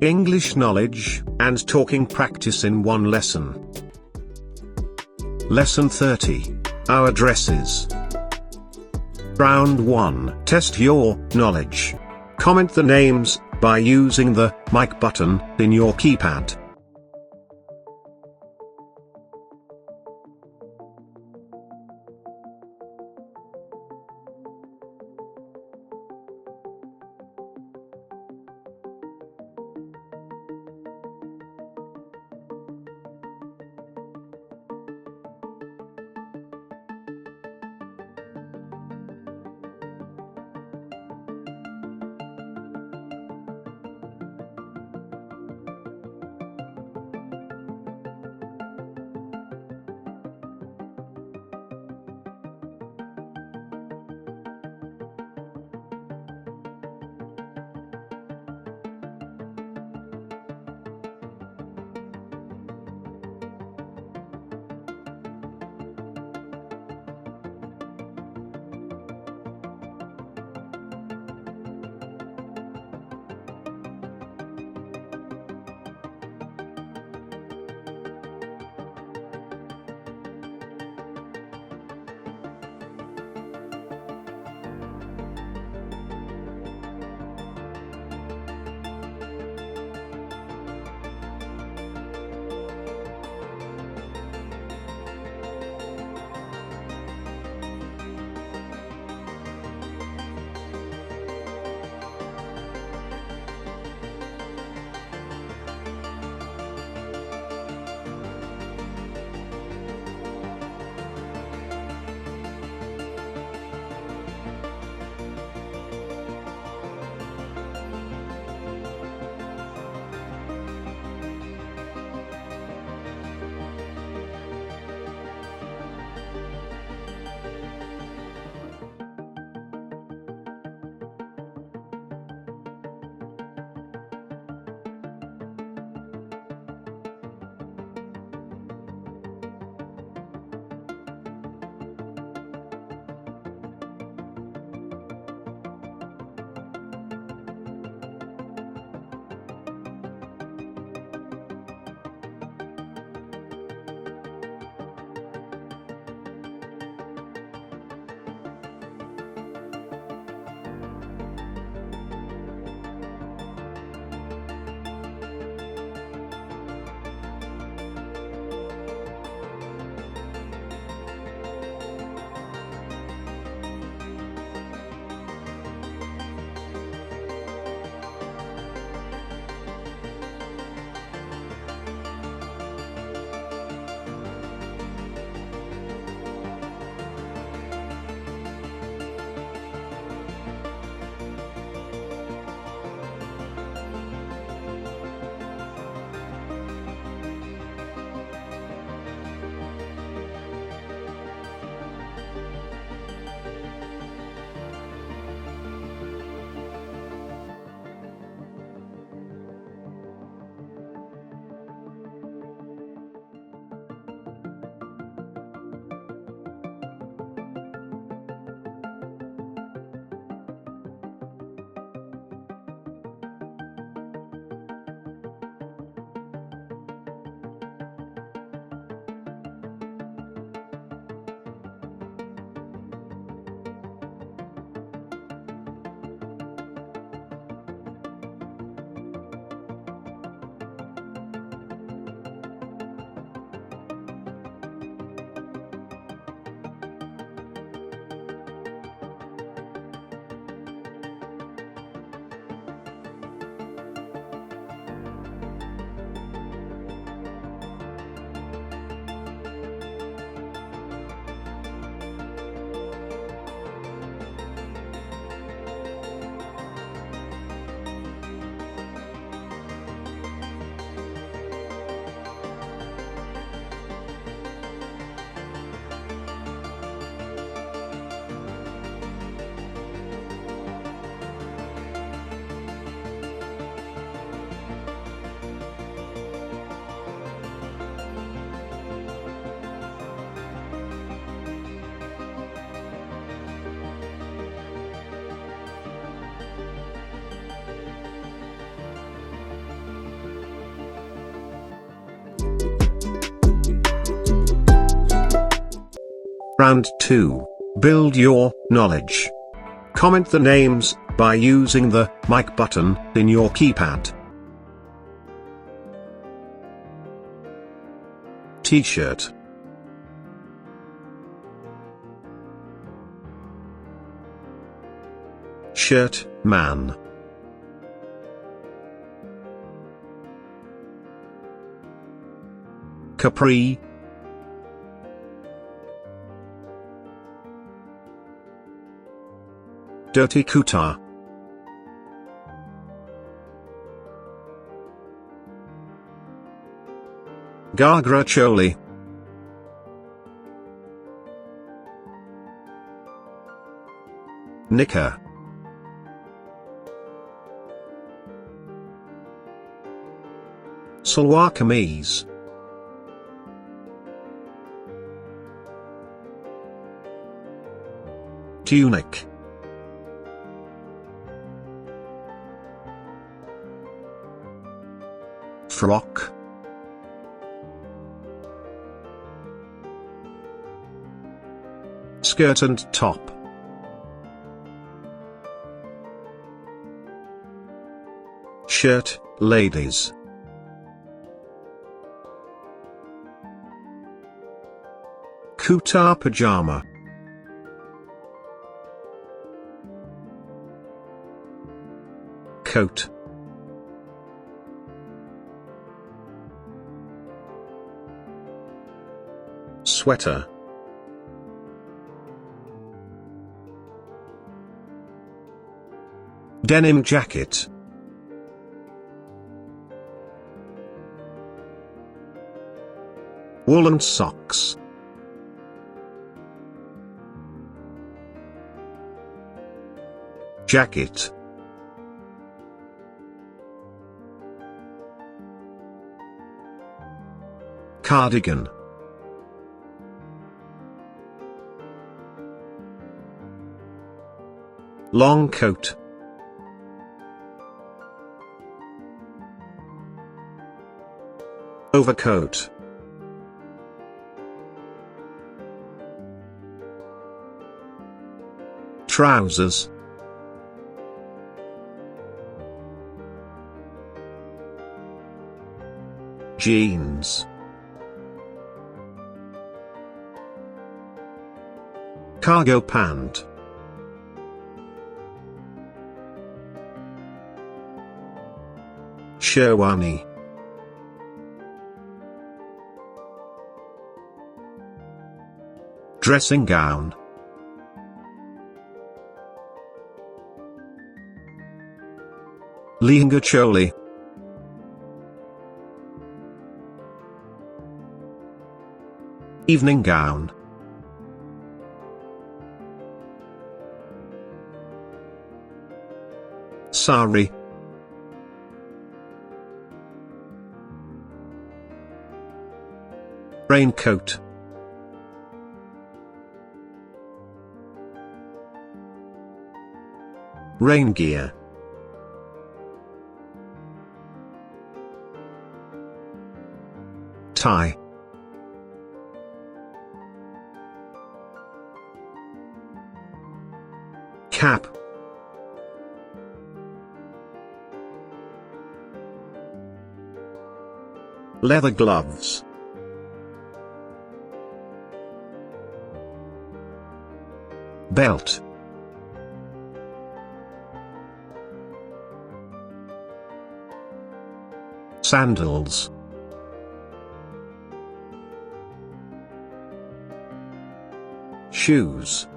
English knowledge and talking practice in one lesson. Lesson 30. Our addresses. Round 1. Test your knowledge. Comment the names by using the mic button in your keypad. Round 2. Build your knowledge. Comment the names by using the mic button in your keypad. T-shirt. Shirt, man. Capri. Dirty kuta. Gagra choli. Knicker. Salwar kameez. Tunic. Frock. Skirt and top. Shirt, ladies. Kuta pajama. Coat. Sweater. Denim jacket. Woolen socks. Jacket. Cardigan. Long coat. Overcoat. Trousers. Jeans. Cargo pant. Sherwani. Dressing gown. Lehenga choli. Evening gown. Sari. Raincoat. Rain gear. Tie. Cap. Leather gloves. Belt. Sandals. Shoes.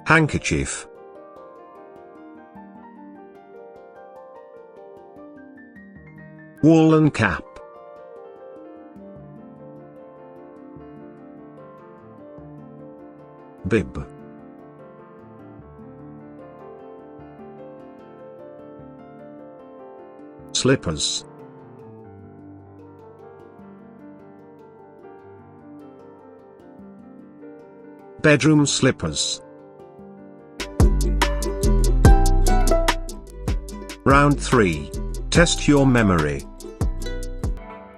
Handkerchief. Woolen cap. Bib. Slippers. Bedroom slippers. Round 3. Test your memory.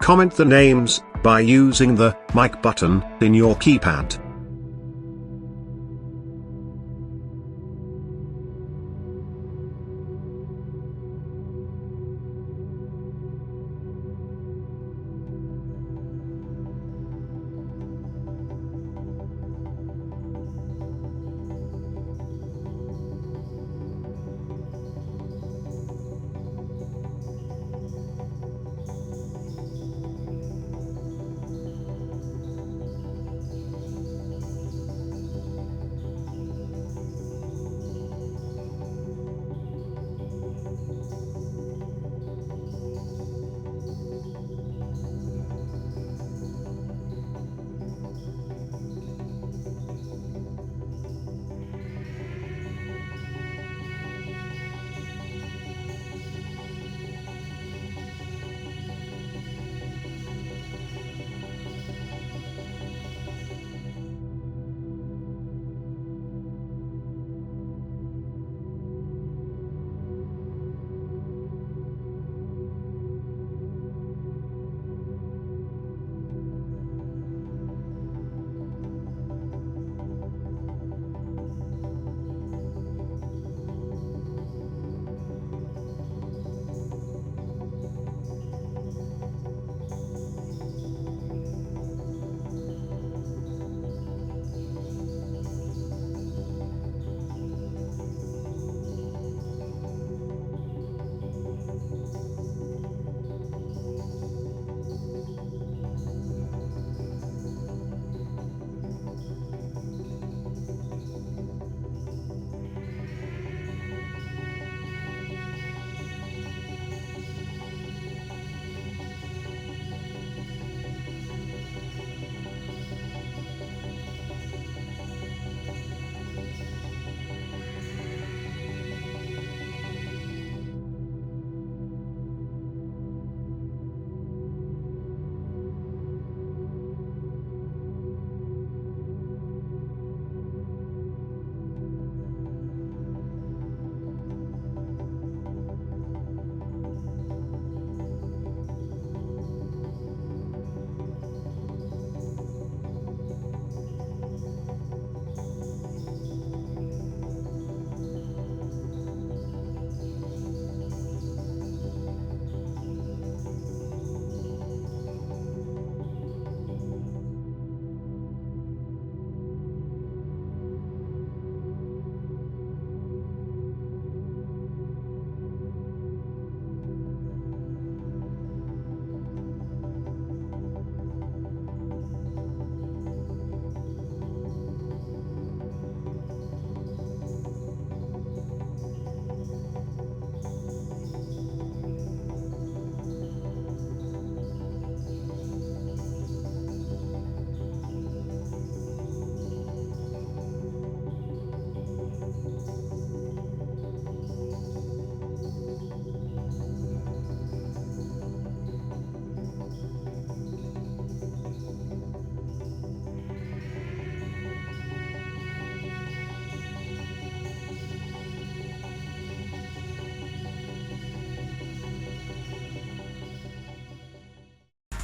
Comment the names by using the mic button in your keypad.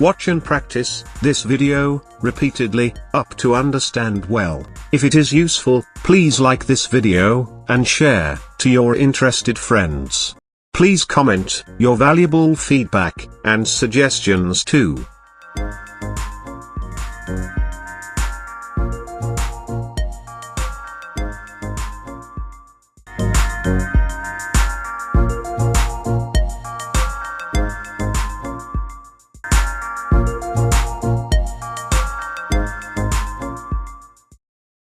Watch and practice this video repeatedly up to understand well. If it is useful, please like this video and share to your interested friends. Please comment your valuable feedback and suggestions too.